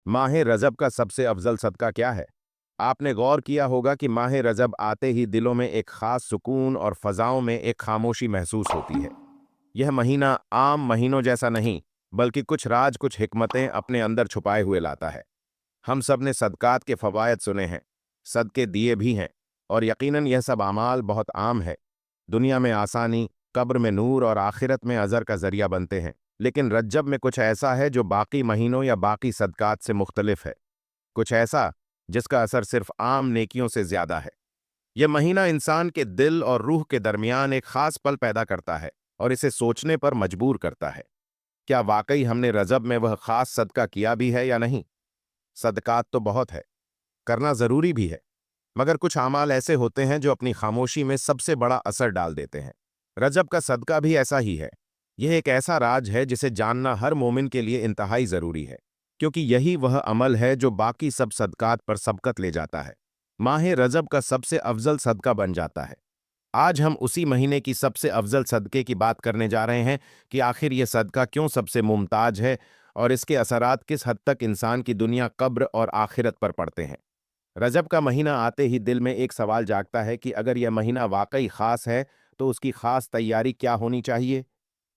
माह रजब का सबसे अफजल सदका क्या है? आपने गौर किया होगा कि माह रजब आते ही दिलों में एक खास सुकून और फजाओं में एक खामोशी महसूस होती है। यह महीना आम महीनों जैसा नहीं, बल्कि कुछ राज कुछ हिकमतें अपने अंदर छुपाए हुए लाता है। हम सब ने सदकात के फवायद सुने हैं, सदके दिए भी हैं, और यकीनन यह सब आमाल बहुत आम है। दुनिया में आसानी, कब्र में नूर और आखिरत में अजर का जरिया बनते हैं। लेकिन रज्जब में कुछ ऐसा है जो बाकी महीनों या बाकी सदकात से मुख्तलिफ है। कुछ ऐसा जिसका असर सिर्फ आम नेकियों से ज्यादा है। यह महीना इंसान के दिल और रूह के दरमियान एक खास पल पैदा करता है और इसे सोचने पर मजबूर करता है। क्या वाकई हमने रजब में वह खास सदका किया भी है या नहीं? सदकात तो बहुत है, करना जरूरी भी है, मगर कुछ अमाल ऐसे होते हैं जो अपनी खामोशी में सबसे बड़ा असर डाल देते हैं। रजब का सदका भी ऐसा ही है। यह एक ऐसा राज है जिसे जानना हर मोमिन के लिए इंतहाई जरूरी है, क्योंकि यही वह अमल है जो बाकी सब सदकात पर सबकत ले जाता है, माह रजब का सबसे अफजल सदका बन जाता है। आज हम उसी महीने की सबसे अफजल सदके की बात करने जा रहे हैं कि आखिर यह सदका क्यों सबसे मुमताज है और इसके असरात किस हद तक इंसान की दुनिया, कब्र और आखिरत पर पड़ते हैं। रजब का महीना आते ही दिल में एक सवाल जागता है कि अगर यह महीना वाकई खास है तो उसकी खास तैयारी क्या होनी चाहिए।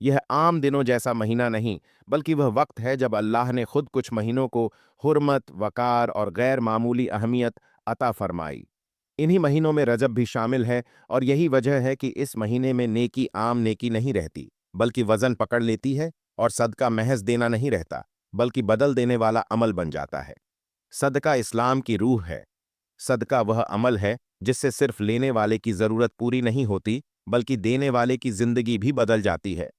यह आम दिनों जैसा महीना नहीं, बल्कि वह वक्त है जब अल्लाह ने खुद कुछ महीनों को हुर्मत, वकार और गैर मामूली अहमियत अता फरमाई। इन्हीं महीनों में रजब भी शामिल है, और यही वजह है कि इस महीने में नेकी आम नेकी नहीं रहती, बल्कि वजन पकड़ लेती है, और सदका महज देना नहीं रहता, बल्कि बदल देने वाला अमल बन जाता है। सदका इस्लाम की रूह है। सदका वह अमल है जिससे सिर्फ लेने वाले की जरूरत पूरी नहीं होती, बल्कि देने वाले की जिंदगी भी बदल जाती है।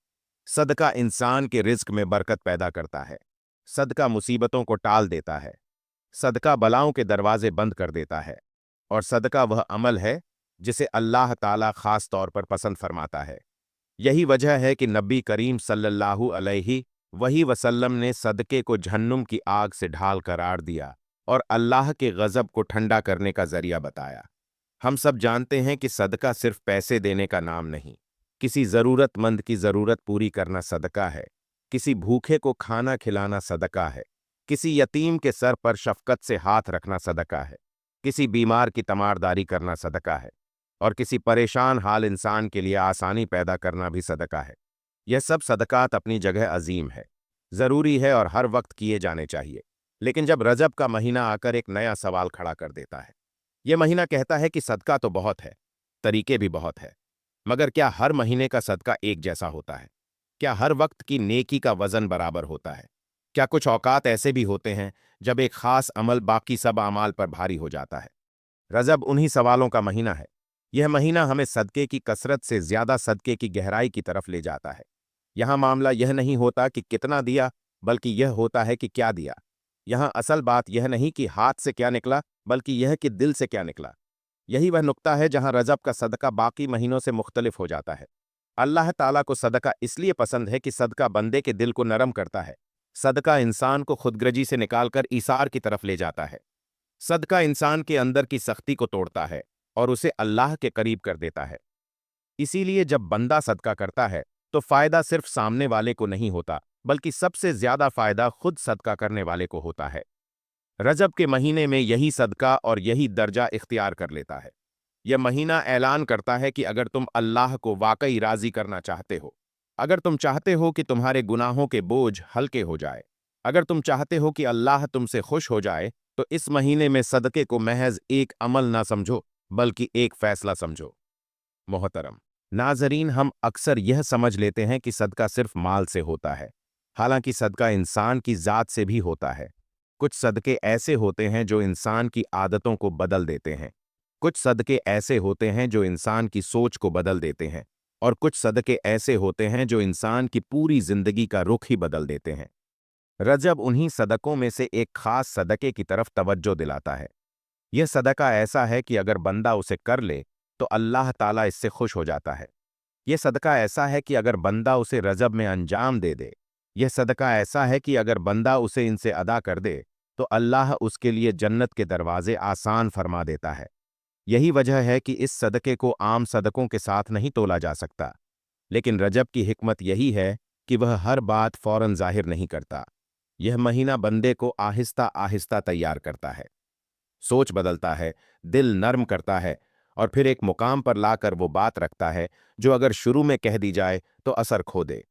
सदका इंसान के रिज्क में बरकत पैदा करता है। सदका मुसीबतों को टाल देता है। सदका बलाओं के दरवाजे बंद कर देता है। और सदका वह अमल है जिसे अल्लाह ताला खास तौर पर पसंद फरमाता है। यही वजह है कि नबी करीम सल्लल्लाहु अलैहि वही वसल्लम ने सदके को जहन्नुम की आग से ढाल करार दिया और अल्लाह के गजब को ठंडा करने का जरिया बताया। हम सब जानते हैं कि सदका सिर्फ पैसे देने का नाम नहीं। किसी जरूरतमंद की जरूरत पूरी करना सदका है। किसी भूखे को खाना खिलाना सदका है। किसी यतीम के सर पर शफकत से हाथ रखना सदका है। किसी बीमार की तमारदारी करना सदका है। और किसी परेशान हाल इंसान के लिए आसानी पैदा करना भी सदका है। यह सब सदकात अपनी जगह अजीम है, जरूरी है और हर वक्त किए जाने चाहिए। लेकिन जब रजब का महीना आकर एक नया सवाल खड़ा कर देता है। यह महीना कहता है कि सदका तो बहुत है, तरीके भी बहुत है, मगर क्या हर महीने का सदका एक जैसा होता है? क्या हर वक्त की नेकी का वजन बराबर होता है? क्या कुछ औकात ऐसे भी होते हैं जब एक खास अमल बाकी सब अमाल पर भारी हो जाता है? रजब उन्हीं सवालों का महीना है। यह महीना हमें सदके की कसरत से ज्यादा सदके की गहराई की तरफ ले जाता है। यहां मामला यह नहीं होता कि कितना दिया, बल्कि यह होता है कि क्या दिया। यहां असल बात यह नहीं कि हाथ से क्या निकला, बल्कि यह कि दिल से क्या निकला। यही वह नुक्ता है जहां रजब का सदका बाकी महीनों से मुख्तलिफ हो जाता है। अल्लाह ताला को सदका इसलिए पसंद है कि सदका बंदे के दिल को नरम करता है। सदका इंसान को खुदगर्जी से निकालकर ईसार की तरफ ले जाता है। सदका इंसान के अंदर की सख्ती को तोड़ता है और उसे अल्लाह के करीब कर देता है। इसीलिए जब बंदा सदका करता है तो फायदा सिर्फ सामने वाले को नहीं होता, बल्कि सबसे ज्यादा फायदा खुद सदका करने वाले को होता है। रजब के महीने में यही सदका और यही दर्जा इख्तियार कर लेता है। यह महीना ऐलान करता है कि अगर तुम अल्लाह को वाकई राजी करना चाहते हो, अगर तुम चाहते हो कि तुम्हारे गुनाहों के बोझ हल्के हो जाए, अगर तुम चाहते हो कि अल्लाह तुमसे खुश हो जाए, तो इस महीने में सदके को महज एक अमल ना समझो, बल्कि एक फैसला समझो। मोहतरम नाजरीन, हम अक्सर यह समझ लेते हैं कि सदका सिर्फ माल से होता है। हालांकि सदका इंसान की जात से भी होता है। कुछ सदके ऐसे होते हैं जो इंसान की आदतों को बदल देते हैं। कुछ सदके ऐसे होते हैं जो इंसान की सोच को बदल देते हैं। और कुछ सदके ऐसे होते हैं जो इंसान की पूरी जिंदगी का रुख ही बदल देते हैं। रजब उन्हीं सदकों में से एक खास सदके की तरफ तवज्जो दिलाता है। यह सदका ऐसा है कि अगर बंदा उसे कर ले तो अल्लाह ताला इससे खुश हो जाता है। यह सदका ऐसा है कि अगर बंदा उसे रजब में अंजाम दे दे, यह सदका ऐसा है कि अगर बंदा उसे इनसे अदा कर दे तो अल्लाह उसके लिए जन्नत के दरवाजे आसान फरमा देता है। यही वजह है कि इस सदके को आम सदकों के साथ नहीं तोला जा सकता। लेकिन रजब की हिकमत यही है कि वह हर बात फौरन जाहिर नहीं करता। यह महीना बंदे को आहिस्ता आहिस्ता तैयार करता है, सोच बदलता है, दिल नर्म करता है और फिर एक मुकाम पर लाकर वो बात रखता है जो अगर शुरू में कह दी जाए तो असर खो दे।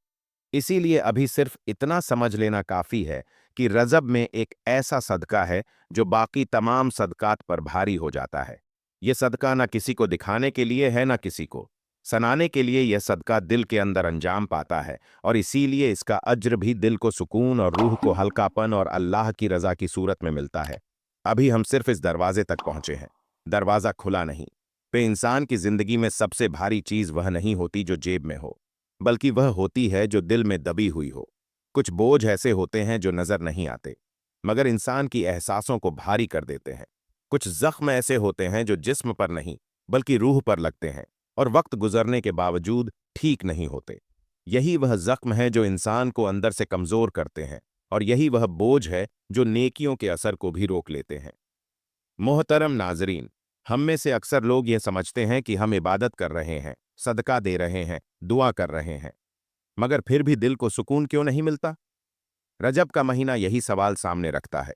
इसीलिए अभी सिर्फ इतना समझ लेना काफी है कि रजब में एक ऐसा सदका है जो बाकी तमाम सदकात पर भारी हो जाता है। यह सदका ना किसी को दिखाने के लिए है ना किसी को सनाने के लिए। यह सदका दिल के अंदर अंजाम पाता है और इसीलिए इसका अज्र भी दिल को सुकून और रूह को हल्कापन और अल्लाह की रजा की सूरत में मिलता है। अभी हम सिर्फ इस दरवाजे तक पहुंचे हैं, दरवाजा खुला नहीं। पे इंसान की जिंदगी में सबसे भारी चीज वह नहीं होती जो जेब में हो, बल्कि वह होती है जो दिल में दबी हुई हो। कुछ बोझ ऐसे होते हैं जो नजर नहीं आते, मगर इंसान की एहसासों को भारी कर देते हैं। कुछ जख्म ऐसे होते हैं जो जिस्म पर नहीं बल्कि रूह पर लगते हैं और वक्त गुजरने के बावजूद ठीक नहीं होते। यही वह जख्म है जो इंसान को अंदर से कमजोर करते हैं और यही वह बोझ है जो नेकियों के असर को भी रोक लेते हैं। मोहतरम नाजरीन, हम में से अक्सर लोग ये समझते हैं कि हम इबादत कर रहे हैं, सदका दे रहे हैं, दुआ कर रहे हैं, मगर फिर भी दिल को सुकून क्यों नहीं मिलता? रजब का महीना यही सवाल सामने रखता है।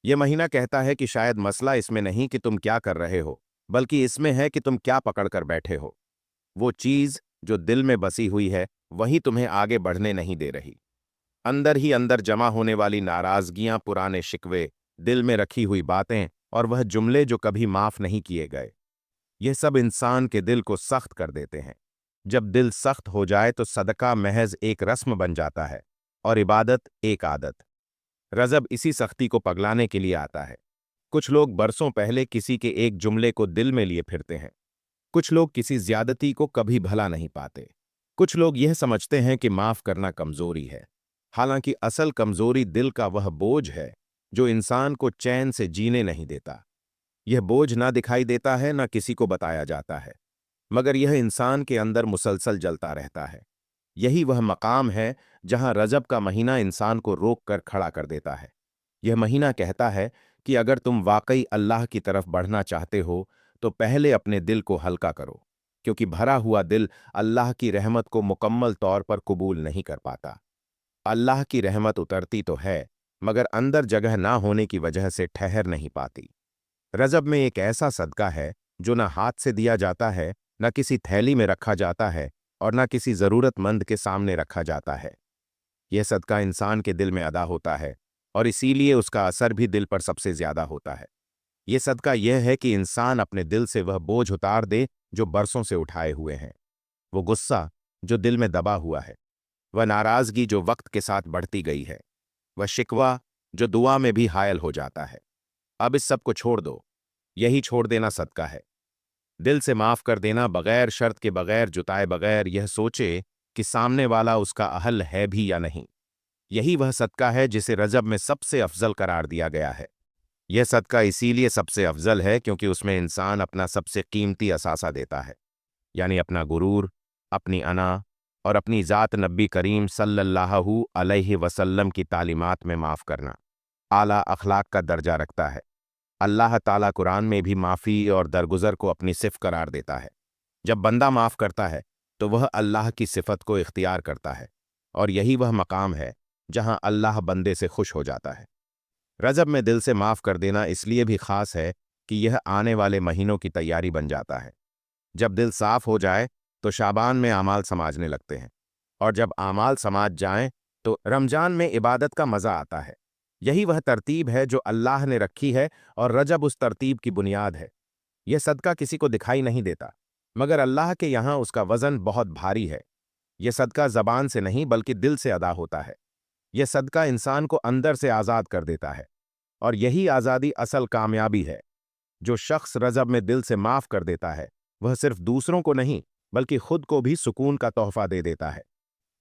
यह महीना कहता है कि शायद मसला इसमें नहीं कि तुम क्या कर रहे हो, बल्कि इसमें है कि तुम क्या पकड़ कर बैठे हो। वो चीज जो दिल में बसी हुई है वही तुम्हें आगे बढ़ने नहीं दे रही। अंदर ही अंदर जमा होने वाली नाराजगियां, पुराने शिकवे, दिल में रखी हुई बातें और वह जुमले जो कभी माफ नहीं किए गए, यह सब इंसान के दिल को सख्त कर देते हैं। जब दिल सख्त हो जाए तो सदका महज एक रस्म बन जाता है और इबादत एक आदत। रजब इसी सख्ती को पगलाने के लिए आता है। कुछ लोग बरसों पहले किसी के एक जुमले को दिल में लिए फिरते हैं। कुछ लोग किसी ज्यादती को कभी भला नहीं पाते। कुछ लोग यह समझते हैं कि माफ करना कमजोरी है, हालांकि असल कमजोरी दिल का वह बोझ है जो इंसान को चैन से जीने नहीं देता। यह बोझ ना दिखाई देता है, ना किसी को बताया जाता है, मगर यह इंसान के अंदर मुसलसल जलता रहता है। यही वह मकाम है जहां रजब का महीना इंसान को रोक कर खड़ा कर देता है। यह महीना कहता है कि अगर तुम वाकई अल्लाह की तरफ बढ़ना चाहते हो तो पहले अपने दिल को हल्का करो, क्योंकि भरा हुआ दिल अल्लाह की रहमत को मुकम्मल तौर पर कबूल नहीं कर पाता। अल्लाह की रहमत उतरती तो है, मगर अंदर जगह ना होने की वजह से ठहर नहीं पाती। रजब में एक ऐसा सदका है जो ना हाथ से दिया जाता है, ना किसी थैली में रखा जाता है और ना किसी जरूरतमंद के सामने रखा जाता है। यह सदका इंसान के दिल में अदा होता है और इसीलिए उसका असर भी दिल पर सबसे ज्यादा होता है। यह सदका यह है कि इंसान अपने दिल से वह बोझ उतार दे जो बरसों से उठाए हुए हैं। वो गुस्सा जो दिल में दबा हुआ है, वह नाराजगी जो वक्त के साथ बढ़ती गई है, वह शिकवा जो दुआ में भी हायल हो जाता है। अब इस सब को छोड़ दो। यही छोड़ देना सदका है। दिल से माफ कर देना, बगैर शर्त के, बगैर जुताए, बगैर यह सोचे कि सामने वाला उसका अहल है भी या नहीं। यही वह सदका है जिसे रजब में सबसे अफजल करार दिया गया है। यह सदका इसीलिए सबसे अफजल है क्योंकि उसमें इंसान अपना सबसे कीमती असासा देता है, यानी अपना गुरूर, अपनी अना और अपनी ज़ात नबी करीम सल्लल्लाहु अलैहि वसल्लम की तालीमात में माफ़ करना आला अखलाक का दर्जा रखता है। अल्लाह ताला कुरान में भी माफ़ी और दरगुजर को अपनी सिफ़ करार देता है। जब बंदा माफ़ करता है तो वह अल्लाह की सिफ़त को इख्तियार करता है और यही वह मकाम है जहां अल्लाह बंदे से खुश हो जाता है। रजब में दिल से माफ़ कर देना इसलिए भी ख़ास है कि यह आने वाले महीनों की तैयारी बन जाता है। जब दिल साफ हो जाए तो शाबान में आमाल समाजने लगते हैं और जब आमाल समाज जाएं तो रमजान में इबादत का मज़ा आता है। यही वह तरतीब है जो अल्लाह ने रखी है और रजब उस तरतीब की बुनियाद है। यह सदका किसी को दिखाई नहीं देता, मगर अल्लाह के यहाँ उसका वज़न बहुत भारी है। यह सदका ज़बान से नहीं बल्कि दिल से अदा होता है। यह सदका इंसान को अंदर से आज़ाद कर देता है और यही आज़ादी असल कामयाबी है। जो शख्स रजब में दिल से माफ़ कर देता है वह सिर्फ दूसरों को नहीं बल्कि खुद को भी सुकून का तोहफा दे देता है।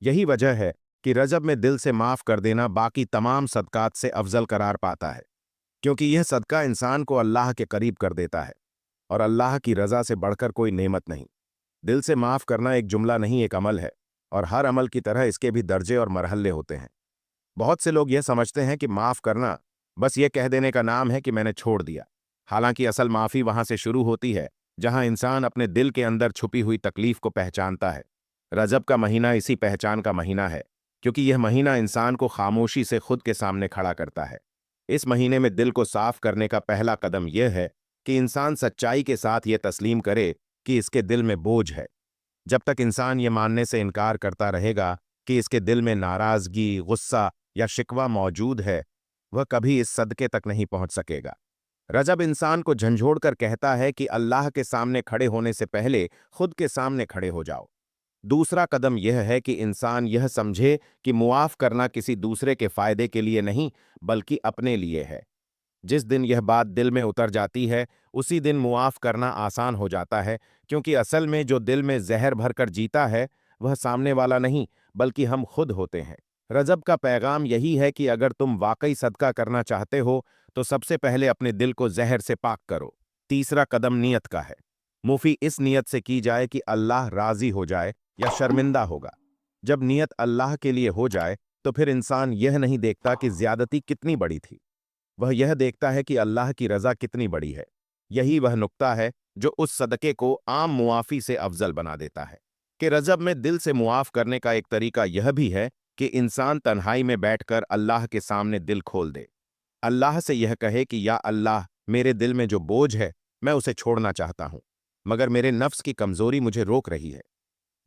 यही वजह है कि रजब में दिल से माफ़ कर देना बाकी तमाम सदकात से अफजल करार पाता है, क्योंकि यह सदका इंसान को अल्लाह के करीब कर देता है और अल्लाह की रज़ा से बढ़कर कोई नेमत नहीं। दिल से माफ़ करना एक जुमला नहीं, एक अमल है और हर अमल की तरह इसके भी दर्जे और मरहले होते हैं। बहुत से लोग यह समझते हैं कि माफ़ करना बस ये कह देने का नाम है कि मैंने छोड़ दिया, हालांकि असल माफ़ी वहां से शुरू होती है जहां इंसान अपने दिल के अंदर छुपी हुई तकलीफ को पहचानता है। रजब का महीना इसी पहचान का महीना है। क्योंकि यह महीना इंसान को खामोशी से खुद के सामने खड़ा करता है। इस महीने में दिल को साफ करने का पहला कदम यह है कि इंसान सच्चाई के साथ यह तस्लीम करे कि इसके दिल में बोझ है। जब तक इंसान ये मानने से इनकार करता रहेगा कि इसके दिल में नाराजगी, गुस्सा या शिकवा मौजूद है, वह कभी इस सदके तक नहीं पहुंच सकेगा। रजब इंसान को झंझोड़कर कहता है कि अल्लाह के सामने खड़े होने से पहले खुद के सामने खड़े हो जाओ। दूसरा कदम यह है कि इंसान यह समझे कि मुआफ करना किसी दूसरे के फायदे के लिए नहीं, बल्कि अपने लिए है। जिस दिन यह बात दिल में उतर जाती है, उसी दिन मुआफ करना आसान हो जाता है, क्योंकि असल में जो दिल में जहर भरकर जीता है, वह सामने वाला नहीं, बल्कि हम खुद होते हैं। रजब का पैगाम यही है कि अगर तुम वाकई सदका करना चाहते हो, तो सबसे पहले अपने दिल को जहर से पाक करो। तीसरा कदम नियत का है। मुफी इस नियत से की जाए कि अल्लाह राजी हो जाए या शर्मिंदा होगा। जब नियत अल्लाह के लिए हो जाए, तो फिर इंसान यह नहीं देखता कि ज्यादती कितनी बड़ी थी, वह यह देखता है कि अल्लाह की रजा कितनी बड़ी है। यही वह नुक्ता है जो उस सदके को आम मुआफी से अफजल बना देता है। कि रजब में दिल से मुआफ करने का एक तरीका यह भी है कि इंसान तन्हाई में बैठकर अल्लाह के सामने दिल खोल दे। अल्लाह से यह कहे कि या अल्लाह, मेरे दिल में जो बोझ है, मैं उसे छोड़ना चाहता हूं, मगर मेरे नफ्स की कमजोरी मुझे रोक रही है।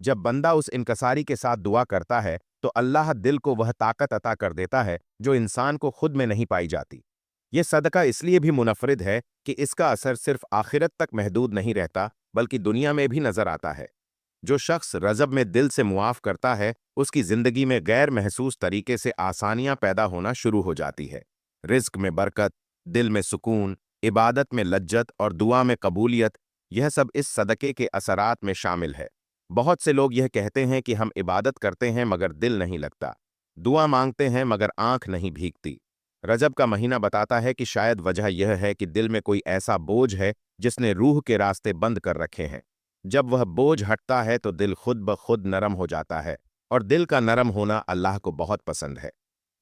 जब बंदा उस इनकसारी के साथ दुआ करता है, तो अल्लाह दिल को वह ताकत अता कर देता है जो इंसान को खुद में नहीं पाई जाती। यह सदका इसलिए भी मुनफरिद है कि इसका असर सिर्फ आखिरत तक महदूद नहीं रहता, बल्कि दुनिया में भी नजर आता है। जो शख्स रजब में दिल से मुआफ करता है, उसकी जिंदगी में गैर महसूस तरीके से आसानियां पैदा होना शुरू हो जाती है। रिज्क में बरकत, दिल में सुकून, इबादत में लज्जत और दुआ में कबूलियत, यह सब इस सदके के असरात में शामिल है। बहुत से लोग यह कहते हैं कि हम इबादत करते हैं मगर दिल नहीं लगता, दुआ मांगते हैं मगर आंख नहीं भीगती। रजब का महीना बताता है कि शायद वजह यह है कि दिल में कोई ऐसा बोझ है जिसने रूह के रास्ते बंद कर रखे हैं। जब वह बोझ हटता है तो दिल खुद ब खुद नरम हो जाता है, और दिल का नरम होना अल्लाह को बहुत पसंद है।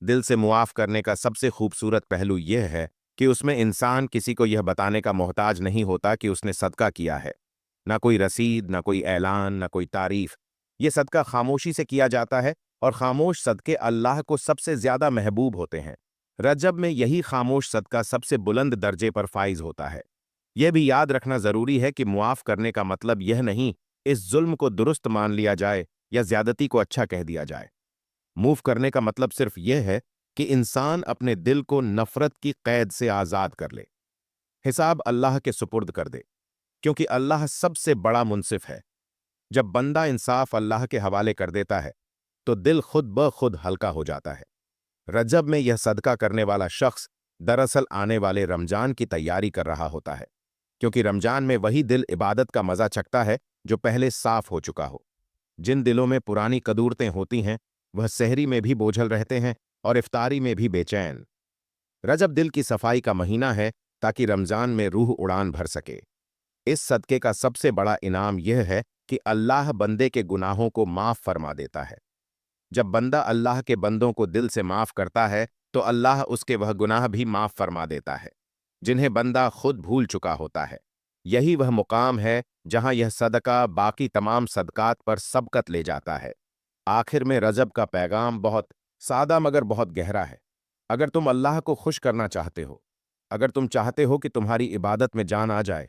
दिल से मुआफ करने का सबसे खूबसूरत पहलू यह है कि उसमें इंसान किसी को यह बताने का मोहताज नहीं होता कि उसने सदका किया है। ना कोई रसीद, ना कोई ऐलान, ना कोई तारीफ। ये सदका खामोशी से किया जाता है, और खामोश सदके अल्लाह को सबसे ज्यादा महबूब होते हैं। रजब में यही खामोश सदका सबसे बुलंद दर्जे पर फाइज होता है। यह भी याद रखना जरूरी है कि मुआफ करने का मतलब यह नहीं इस जुल्म को दुरुस्त मान लिया जाए या ज्यादती को अच्छा कह दिया जाए। मूव करने का मतलब सिर्फ यह है कि इंसान अपने दिल को नफरत की कैद से आजाद कर ले, हिसाब अल्लाह के सुपुर्द कर दे, क्योंकि अल्लाह सबसे बड़ा मुंसिफ है। जब बंदा इंसाफ अल्लाह के हवाले कर देता है, तो दिल खुद ब खुद हल्का हो जाता है। रजब में यह सदका करने वाला शख्स दरअसल आने वाले रमजान की तैयारी कर रहा होता है, क्योंकि रमजान में वही दिल इबादत का मजा चखता है जो पहले साफ हो चुका हो। जिन दिलों में पुरानी कदूरतें होती हैं, वह सहरी में भी बोझल रहते हैं और इफ्तारी में भी बेचैन। रजब दिल की सफाई का महीना है, ताकि रमजान में रूह उड़ान भर सके। इस सदके का सबसे बड़ा इनाम यह है कि अल्लाह बंदे के गुनाहों को माफ फरमा देता है। जब बंदा अल्लाह के बंदों को दिल से माफ करता है, तो अल्लाह उसके वह गुनाह भी माफ फरमा देता है जिन्हें बंदा खुद भूल चुका होता है। यही वह मुकाम है जहां यह सदका बाकी तमाम सदकात पर सबकत ले जाता है। आखिर में रजब का पैगाम बहुत सादा मगर बहुत गहरा है। अगर तुम अल्लाह को खुश करना चाहते हो, अगर तुम चाहते हो कि तुम्हारी इबादत में जान आ जाए,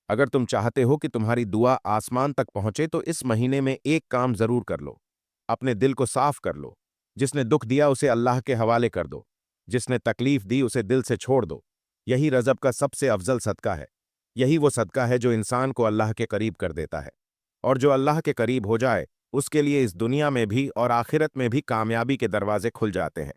अगर तुम चाहते हो कि तुम्हारी दुआ आसमान तक पहुंचे, तो इस महीने में एक काम जरूर कर लो। अपने दिल को साफ कर लो। जिसने दुख दिया उसे अल्लाह के हवाले कर दो, जिसने तकलीफ दी उसे दिल से छोड़ दो। यही रजब का सबसे अफजल सदका है। यही वो सदका है जो इंसान को अल्लाह के करीब कर देता है, और जो अल्लाह के करीब हो जाए, उसके लिए इस दुनिया में भी और आखिरत में भी कामयाबी के दरवाजे खुल जाते हैं।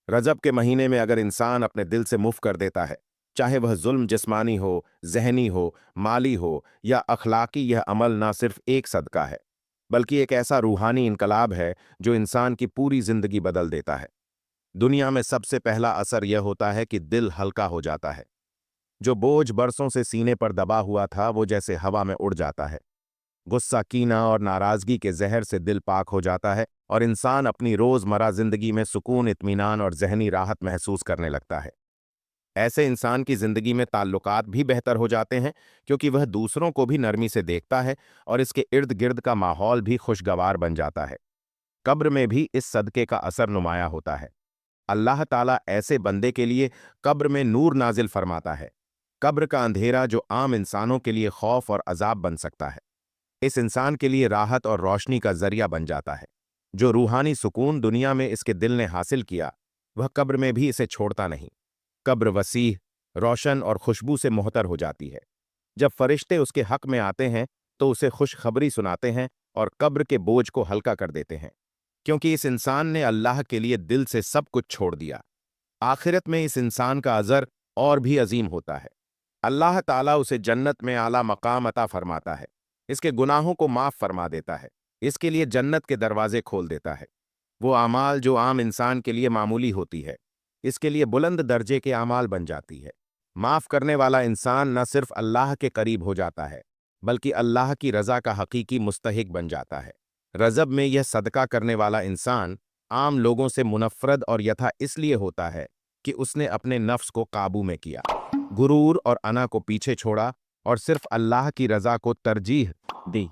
रजब के महीने में अगर इंसान अपने दिल से मुफ कर देता है, चाहे वह जुल्म जिस्मानी हो, जहनी हो, माली हो या अखलाकी, यह अमल ना सिर्फ एक सदका है, बल्कि एक ऐसा रूहानी इनकलाब है जो इंसान की पूरी जिंदगी बदल देता है। दुनिया में सबसे पहला असर यह होता है कि दिल हल्का हो जाता है। जो बोझ बरसों से सीने पर दबा हुआ था, वो जैसे हवा में उड़ जाता है। गुस्सा, कीना और नाराजगी के जहर से दिल पाक हो जाता है, और इंसान अपनी रोजमर्रा जिंदगी में सुकून, इत्मीनान और जहनी राहत महसूस करने लगता है। ऐसे इंसान की जिंदगी में ताल्लुकात भी बेहतर हो जाते हैं, क्योंकि वह दूसरों को भी नरमी से देखता है और इसके इर्द गिर्द का माहौल भी खुशगवार बन जाता है। कब्र में भी इस सदके का असर नुमाया होता है। अल्लाह ताला ऐसे बंदे के लिए कब्र में नूर नाजिल फरमाता है। कब्र का अंधेरा जो आम इंसानों के लिए खौफ और अजाब बन सकता है, इस इंसान के लिए राहत और रोशनी का जरिया बन जाता है। जो रूहानी सुकून दुनिया में इसके दिल ने हासिल किया, वह कब्र में भी इसे छोड़ता नहीं। कब्र वसीह, रोशन और खुशबू से मुहतर हो जाती है। जब फरिश्ते उसके हक में आते हैं तो उसे खुशखबरी सुनाते हैं और कब्र के बोझ को हल्का कर देते हैं, क्योंकि इस इंसान ने अल्लाह के लिए दिल से सब कुछ छोड़ दिया। आखिरत में इस इंसान का अजर और भी अजीम होता है। अल्लाह ताला उसे जन्नत में आला मकाम अता फरमाता है, इसके गुनाहों को माफ फरमा देता है, इसके लिए जन्नत के दरवाजे खोल देता है। वो आमाल जो आम इंसान के लिए मामूली होती है, इसके लिए बुलंद दर्जे के आमाल बन जाती है। माफ करने वाला इंसान न सिर्फ अल्लाह के करीब हो जाता है, बल्कि अल्लाह की रज़ा का हकीकी मुस्तहिक बन जाता है। रज़ब में यह सदका करने वाला इंसान आम लोगों से मुनफ़रद और यथा इसलिए होता है कि उसने अपने नफ्स को काबू में किया, गुरूर और अना को पीछे छोड़ा और सिर्फ अल्लाह की रज़ा को तरजीह दी।